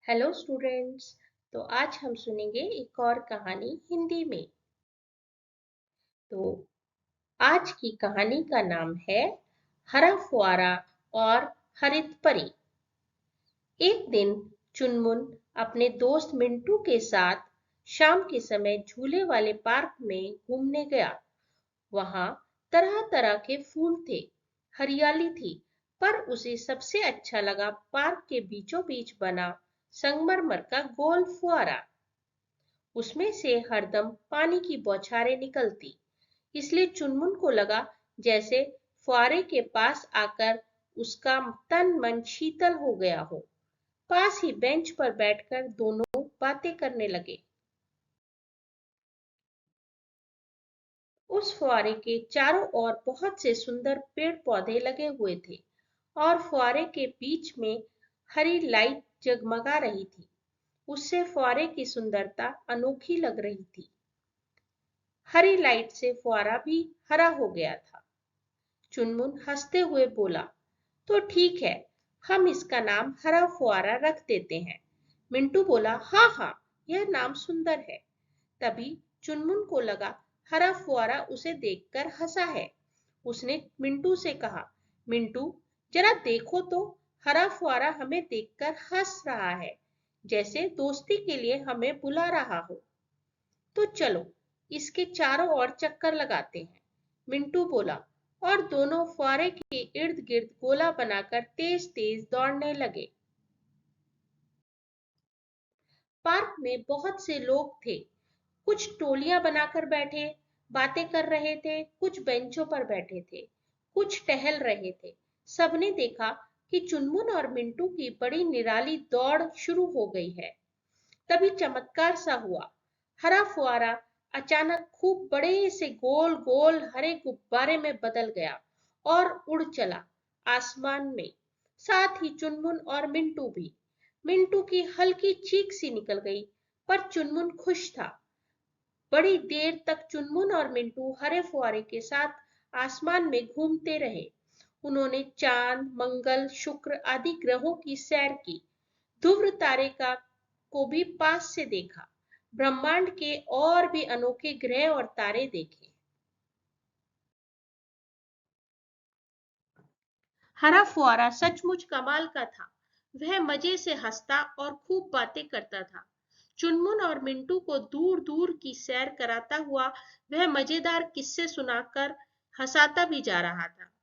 Hello students. तो आज हम सुनेंगे एक और कहानी हिंदी में। तो आज की कहानी का नाम है हरा फुआरा और हरित परी। एक दिन चुनमुन अपने दोस्त मिंटू के साथ शाम के समय झूले वाले पार्क में घूमने गया। वहां तरह तरह के फूल थे, हरियाली थी, पर उसे सबसे अच्छा लगा पार्क के बीचों बीच बना संगमरमर का गोल फुआरा। उसमें से हरदम पानी की बौछारें निकलती, इसलिए चुनमुन को लगा जैसे फुआरे के पास आकर उसका तन मन शीतल हो गया हो। पास ही बेंच पर बैठकर दोनों बातें करने लगे। उस फुआरे के चारों ओर बहुत से सुंदर पेड़ पौधे लगे हुए थे और फुआरे के बीच में हरी लाइट जगमगा रही थी। उससे फुआरे की सुंदरता अनोखी लग रही थी। हरी लाइट से फुआरा भी हरा हो गया था। चुनमुन हंसते हुए बोला, तो ठीक है, हम इसका नाम हरा फुआरा रख देते हैं। मिंटू बोला, हाँ हाँ, यह नाम सुंदर है। तभी चुनमुन को लगा हरा फुआरा उसे देखकर हंसा है। उसने मिंटू से कहा, मिंटू जरा देखो तो, हरा फुआरा हमें देखकर हंस रहा है, जैसे दोस्ती के लिए हमें बुला रहा हो। तो चलो इसके चारों ओर चक्कर लगाते हैं, मिंटू बोला। और दोनों फुआरे के इर्द गिर्द गोला बनाकर तेज तेज दौड़ने लगे। पार्क में बहुत से लोग थे। कुछ टोलियां बनाकर बैठे बातें कर रहे थे, कुछ बेंचों पर बैठे थे, कुछ टहल रहे थे। सबने देखा कि चुनमुन और मिंटू की बड़ी निराली दौड़ शुरू हो गई है। तभी चमत्कार सा हुआ। हरा फुआरा अचानक खूब बड़े से गोल गोल हरे गुब्बारे में बदल गया और उड़ चला आसमान में। साथ ही चुनमुन और मिंटू भी। मिंटू की हल्की चीख सी निकल गई, पर चुनमुन खुश था। बड़ी देर तक चुनमुन और मिंटू हरे फुआरे के साथ आसमान में घूमते रहे। उन्होंने चांद, मंगल, शुक्र आदि ग्रहों की सैर की। ध्रुव तारे का को भी पास से देखा। ब्रह्मांड के और भी अनोखे ग्रह और तारे देखे। हरा फुआरा सचमुच कमाल का था। वह मजे से हंसता और खूब बातें करता था। चुनमुन और मिंटू को दूर दूर की सैर कराता हुआ वह मजेदार किस्से सुनाकर हंसाता भी जा रहा था।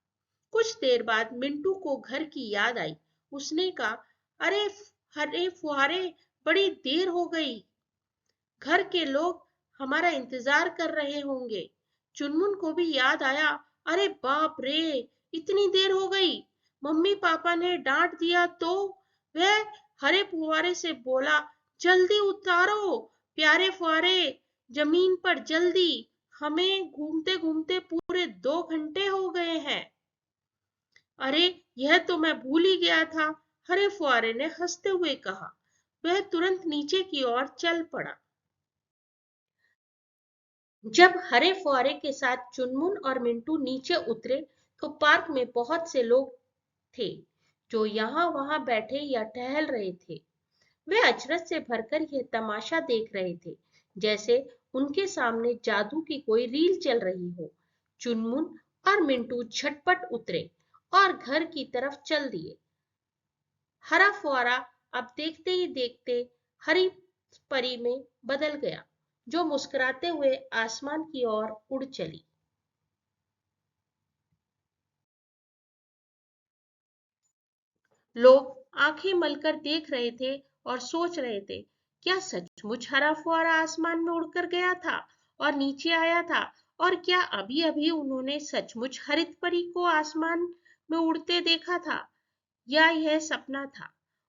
कुछ देर बाद मिंटू को घर की याद आई। उसने कहा, अरे हरे फुहारे, बड़ी देर हो गई, घर के लोग हमारा इंतजार कर रहे होंगे। चुनमुन को भी याद आया, अरे बाप रे, इतनी देर हो गई, मम्मी पापा ने डांट दिया तो। वह हरे फुहारे से बोला, जल्दी उतारो प्यारे फुहारे, जमीन पर जल्दी, हमें घूमते घूमते पूरे 2 घंटे हो गए हैं। अरे यह तो मैं भूल ही गया था, हरे फुहारे ने हंसते हुए कहा। वह तुरंत नीचे की ओर चल पड़ा। जब हरे फुहारे के साथ चुनमुन और मिंटू नीचे उतरे तो पार्क में बहुत से लोग थे जो यहाँ वहां बैठे या टहल रहे थे। वे अचरज से भरकर यह तमाशा देख रहे थे, जैसे उनके सामने जादू की कोई रील चल रही हो। चुनमुन और मिंटू झटपट उतरे और घर की तरफ चल दिए। हरा फुआरा अब देखते ही देखते हरी परी में बदल गया, जो मुस्कुराते हुए आसमान की ओर उड़ चली। लोग आंखें मलकर देख रहे थे और सोच रहे थे, क्या सचमुच हरा फुआरा आसमान में उड़कर गया था और नीचे आया था? और क्या अभी अभी उन्होंने सचमुच हरित परी को आसमान में उड़ते देखा था, या यह सपना था?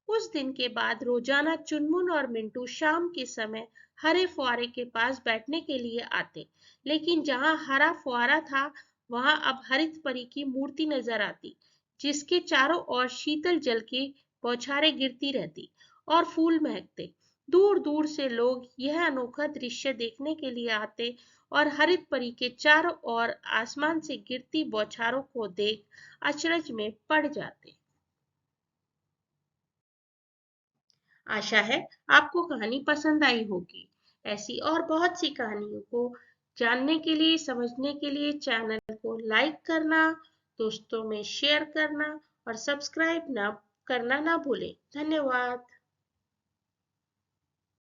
उस दिन के बाद रोजाना चुनमुन और मिंटू शाम के समय हरे फुआरे के पास बैठने के लिए आते, लेकिन जहां हरा फुआरा था वहां अब हरित परी की मूर्ति नजर आती, जिसके चारों ओर शीतल जल की बौछारें गिरती रहती और फूल महकते। दूर दूर से लोग यह अनोखा दृश्य देखने के लिए आते और हरित परी के चारों ओर आसमान से गिरती बौछारों को देख अचरज में पड़ जाते। आशा है आपको कहानी पसंद आई होगी। ऐसी और बहुत सी कहानियों को जानने के लिए, समझने के लिए चैनल को लाइक करना, दोस्तों में शेयर करना और सब्सक्राइब ना करना ना भूलें। धन्यवाद।